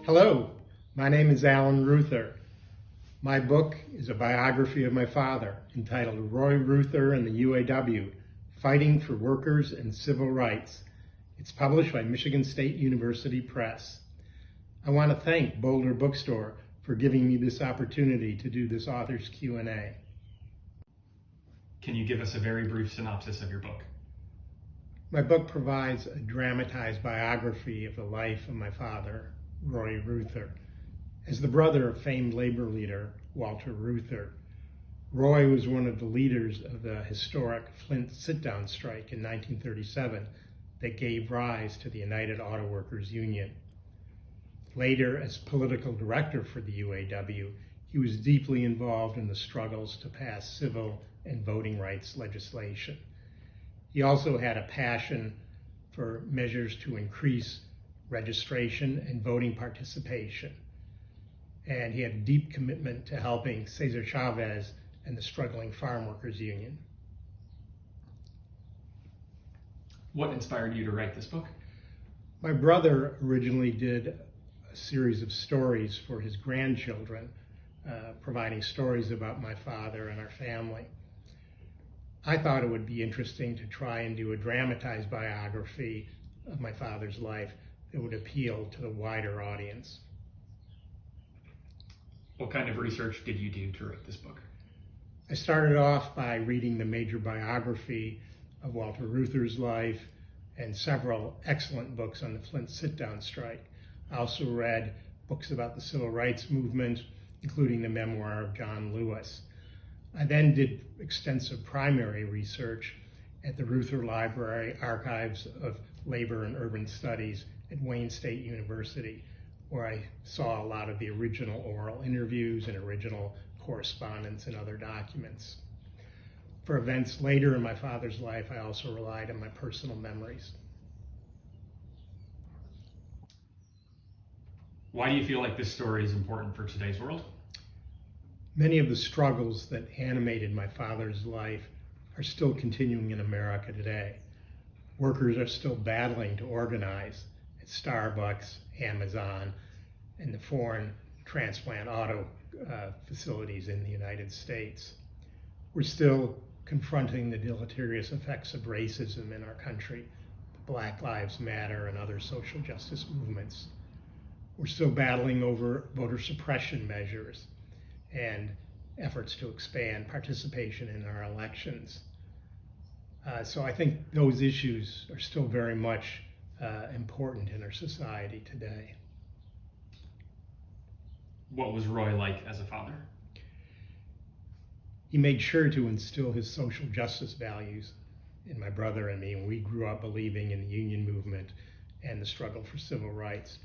Hello, my name is Alan Reuther. My book is a biography of my father entitled Roy Reuther and the UAW, Fighting for Workers and Civil Rights. It's published by Michigan State University Press. I want to thank Boulder Bookstore for giving me this opportunity to do this author's Q&A. Can you give us a very brief synopsis of your book? My book provides a dramatized biography of the life of my father, Roy Reuther. As the brother of famed labor leader Walter Reuther, Roy was one of the leaders of the historic Flint sit-down strike in 1937 that gave rise to the United Auto Workers Union. Later, as political director for the UAW, he was deeply involved in the struggles to pass civil and voting rights legislation. He also had a passion for measures to increase registration and voting participation. And he had a deep commitment to helping Cesar Chavez and the struggling Farm Workers Union. What inspired you to write this book? My brother originally did a series of stories for his grandchildren, providing stories about my father and our family. I thought it would be interesting to try and do a dramatized biography of my father's life that would appeal to the wider audience. What kind of research did you do to write this book? I started off by reading the major biography of Walter Reuther's life and several excellent books on the Flint sit-down strike. I also read books about the civil rights movement, including the memoir of John Lewis. I then did extensive primary research at the Reuther Library Archives of Labor and Urban Studies at Wayne State University, where I saw a lot of the original oral interviews and original correspondence and other documents. For events later in my father's life, I also relied on my personal memories. Why do you feel like this story is important for today's world? Many of the struggles that animated my father's life are still continuing in America today. Workers are still battling to organize at Starbucks, Amazon, and the foreign transplant auto facilities in the United States. We're still confronting the deleterious effects of racism in our country, the Black Lives Matter and other social justice movements. We're still battling over voter suppression measures and efforts to expand participation in our elections. So I think those issues are still very much important in our society today. What was Roy like as a father? He made sure to instill his social justice values in my brother and me, and we grew up believing in the union movement and the struggle for civil rights.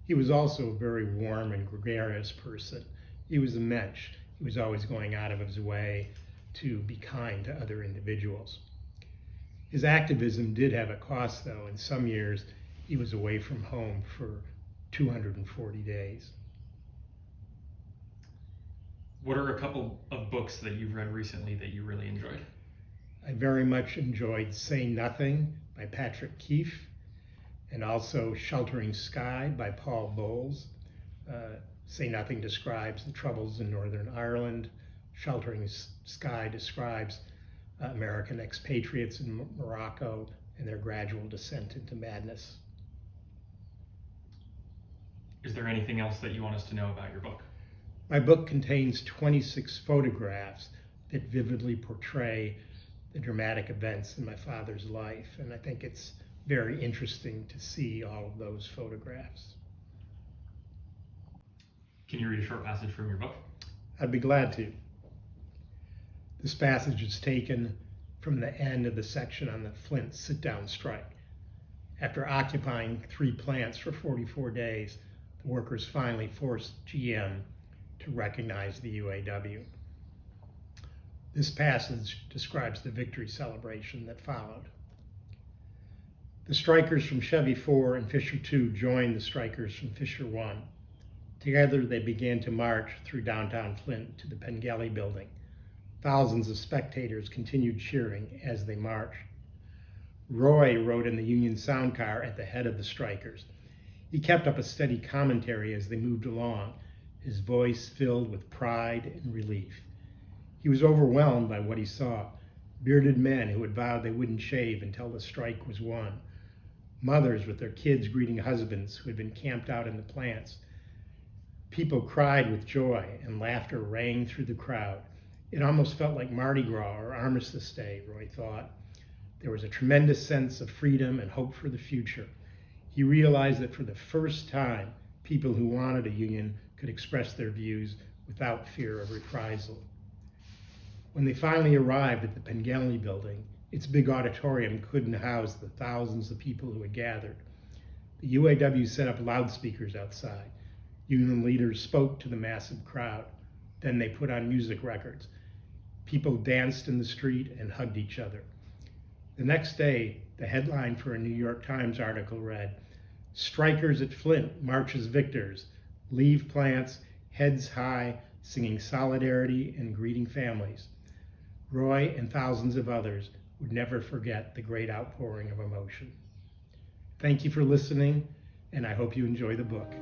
He was also a very warm and gregarious person. He was a mensch. He was always going out of his way to be kind to other individuals. His activism did have a cost, though. In some years, he was away from home for 240 days. What are a couple of books that you've read recently that you really enjoyed? I very much enjoyed Say Nothing by Patrick Keefe, and also Sheltering Sky by Paul Bowles. Say Nothing describes the troubles in Northern Ireland. Sheltering Sky describes American expatriates in Morocco and their gradual descent into madness. Is there anything else that you want us to know about your book? My book contains 26 photographs that vividly portray the dramatic events in my father's life, and I think it's very interesting to see all of those photographs. Can you read a short passage from your book? I'd be glad to. This passage is taken from the end of the section on the Flint sit-down strike. After occupying 3 plants for 44 days, the workers finally forced GM to recognize the UAW. This passage describes the victory celebration that followed. The strikers from Chevy 4 and Fisher 2 joined the strikers from Fisher 1. Together, they began to march through downtown Flint to the Pengelly building. Thousands of spectators continued cheering as they marched. Roy rode in the Union sound car at the head of the strikers. He kept up a steady commentary as they moved along, his voice filled with pride and relief. He was overwhelmed by what he saw. Bearded men who had vowed they wouldn't shave until the strike was won. Mothers with their kids greeting husbands who had been camped out in the plants. People cried with joy and laughter rang through the crowd. It almost felt like Mardi Gras or Armistice Day, Roy thought. There was a tremendous sense of freedom and hope for the future. He realized that for the first time, people who wanted a union could express their views without fear of reprisal. When they finally arrived at the Pengelly building, its big auditorium couldn't house the thousands of people who had gathered. The UAW set up loudspeakers outside. Union leaders spoke to the massive crowd. Then they put on music records. People danced in the street and hugged each other. The next day, the headline for a New York Times article read, "Strikers at Flint march as victors, leave plants, heads high, singing solidarity and greeting families." Roy and thousands of others would never forget the great outpouring of emotion. Thank you for listening, and I hope you enjoy the book.